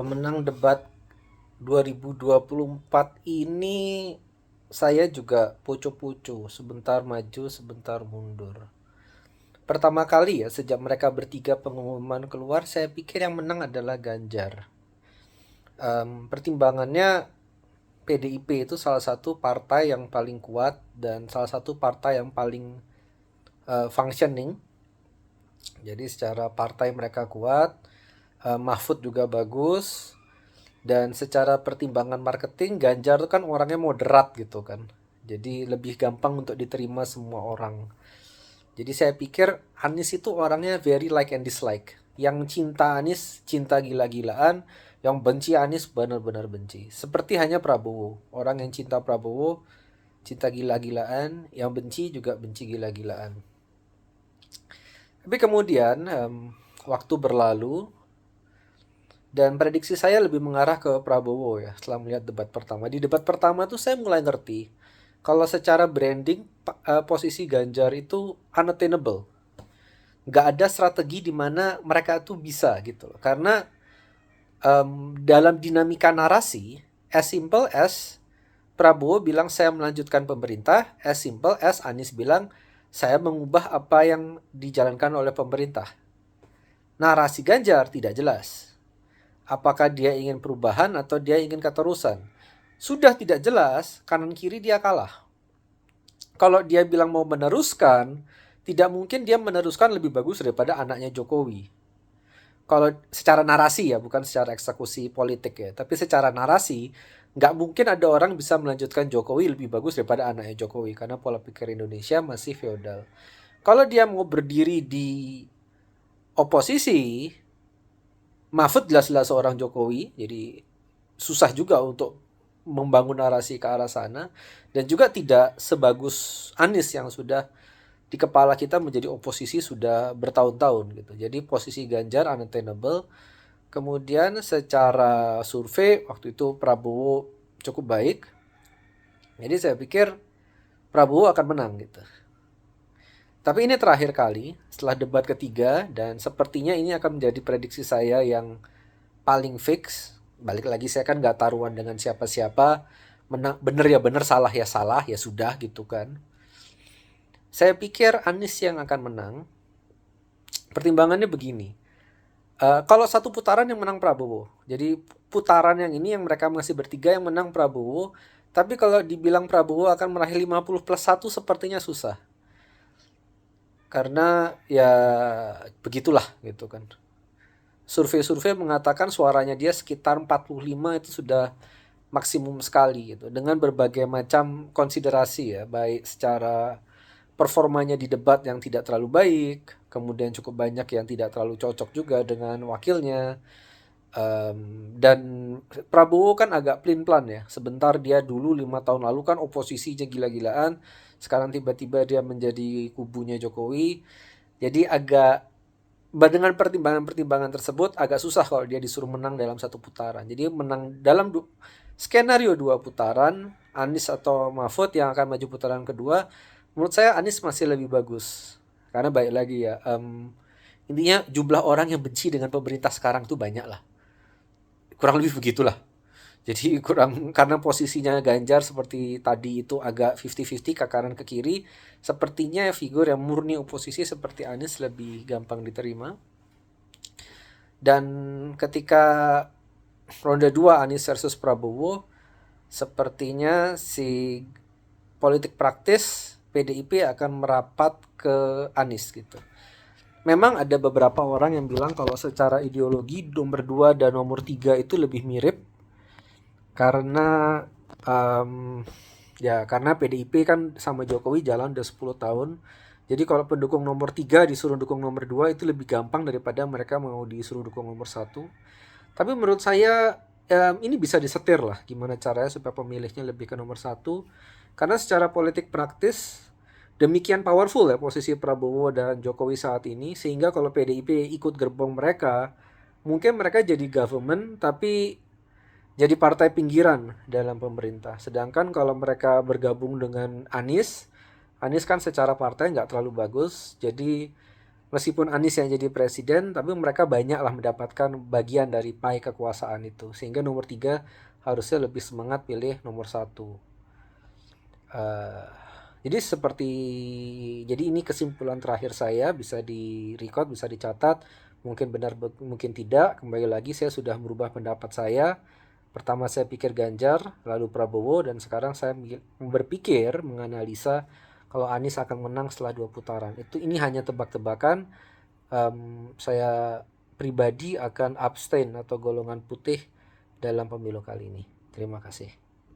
Pemenang debat 2024 ini saya juga pucu-pucu, sebentar maju, sebentar mundur. Pertama kali ya sejak mereka bertiga pengumuman keluar, saya pikir yang menang adalah Ganjar. Pertimbangannya PDIP itu salah satu partai yang paling kuat dan salah satu partai yang paling functioning. Jadi secara partai mereka kuat, Mahfud juga bagus, dan secara pertimbangan marketing Ganjar kan orangnya moderat gitu kan. Jadi lebih gampang untuk diterima semua orang. Jadi saya pikir Anies itu orangnya very like and dislike. Yang cinta Anies cinta gila-gilaan, yang benci Anies benar-benar benci. Seperti hanya Prabowo. Orang yang cinta Prabowo cinta gila-gilaan, yang benci juga benci gila-gilaan. Tapi kemudian waktu berlalu dan prediksi saya lebih mengarah ke Prabowo ya setelah melihat debat pertama. Di debat pertama tuh saya mulai ngerti kalau secara branding posisi Ganjar itu unattainable. Nggak ada strategi di mana mereka tuh bisa gitu loh. Karena dalam dinamika narasi, as simple as Prabowo bilang saya melanjutkan pemerintah, as simple as Anies bilang saya mengubah apa yang dijalankan oleh pemerintah. Narasi Ganjar tidak jelas. Apakah dia ingin perubahan atau dia ingin keterusan? Sudah tidak jelas, kanan kiri dia kalah. Kalau dia bilang mau meneruskan, tidak mungkin dia meneruskan lebih bagus daripada anaknya Jokowi. Kalau secara narasi ya, bukan secara eksekusi politik ya, tapi secara narasi, nggak mungkin ada orang bisa melanjutkan Jokowi lebih bagus daripada anaknya Jokowi, karena pola pikir Indonesia masih feodal. Kalau dia mau berdiri di oposisi, Mahfud jelas-jelas seorang Jokowi, jadi susah juga untuk membangun narasi ke arah sana. Dan juga tidak sebagus Anies yang sudah di kepala kita menjadi oposisi sudah bertahun-tahun gitu. Jadi posisi Ganjar unattainable. Kemudian secara survei waktu itu Prabowo cukup baik. Jadi saya pikir Prabowo akan menang gitu. Tapi ini terakhir kali setelah debat ketiga dan sepertinya ini akan menjadi prediksi saya yang paling fix. Balik lagi saya kan nggak taruhan dengan siapa-siapa. Menang, bener ya bener, salah ya sudah gitu kan. Saya pikir Anies yang akan menang. Pertimbangannya begini. Kalau satu putaran yang menang Prabowo. Jadi putaran yang ini yang mereka masih bertiga yang menang Prabowo. Tapi kalau dibilang Prabowo akan meraih 50+1 sepertinya susah. Karena ya begitulah gitu kan. Survei-survei mengatakan suaranya dia sekitar 45 itu sudah maksimum sekali gitu. Dengan berbagai macam konsiderasi ya, baik secara performanya di debat yang tidak terlalu baik, kemudian cukup banyak yang tidak terlalu cocok juga dengan wakilnya. Dan Prabowo kan agak pelin-pelan ya. Sebentar dia dulu 5 tahun lalu kan oposisinya gila-gilaan. Sekarang tiba-tiba dia menjadi kubunya Jokowi. Jadi agak dengan pertimbangan-pertimbangan tersebut agak susah kalau dia disuruh menang dalam satu putaran. Jadi menang dalam skenario 2 putaran, Anies atau Mahfud yang akan maju putaran kedua, menurut saya Anies masih lebih bagus. Karena baik lagi ya, intinya jumlah orang yang benci dengan pemerintah sekarang tuh banyak lah. Kurang lebih begitulah. Jadi kurang, karena posisinya Ganjar seperti tadi itu agak 50-50 ke kanan ke kiri, sepertinya figur yang murni oposisi seperti Anies lebih gampang diterima. Dan ketika ronde 2 Anies versus Prabowo, sepertinya si politik praktis PDIP akan merapat ke Anies gitu. Memang ada beberapa orang yang bilang kalau secara ideologi nomor 2 dan nomor 3 itu lebih mirip. Karena ya karena PDIP kan sama Jokowi jalan udah 10 tahun. Jadi kalau pendukung nomor 3 disuruh dukung nomor 2 itu lebih gampang daripada mereka mau disuruh dukung nomor 1. Tapi menurut saya ini bisa disetir lah gimana caranya supaya pemilihnya lebih ke nomor 1. Karena secara politik praktis demikian powerful ya posisi Prabowo dan Jokowi saat ini, sehingga kalau PDIP ikut gerbong mereka, mungkin mereka jadi government tapi jadi partai pinggiran dalam pemerintah. Sedangkan kalau mereka bergabung dengan Anies, Anies kan secara partai nggak terlalu bagus, jadi meskipun Anies yang jadi presiden, tapi mereka banyaklah mendapatkan bagian dari pie kekuasaan itu. Sehingga nomor 3 harusnya lebih semangat pilih nomor 1. Uh, jadi ini kesimpulan terakhir saya, bisa di record, bisa dicatat. Mungkin benar, mungkin tidak. Kembali lagi saya sudah merubah pendapat saya. Pertama saya pikir Ganjar, lalu Prabowo, dan sekarang saya berpikir, menganalisa kalau Anies akan menang setelah 2 putaran. Ini hanya tebak-tebakan. Saya pribadi akan abstain atau golongan putih dalam pemilu kali ini. Terima kasih.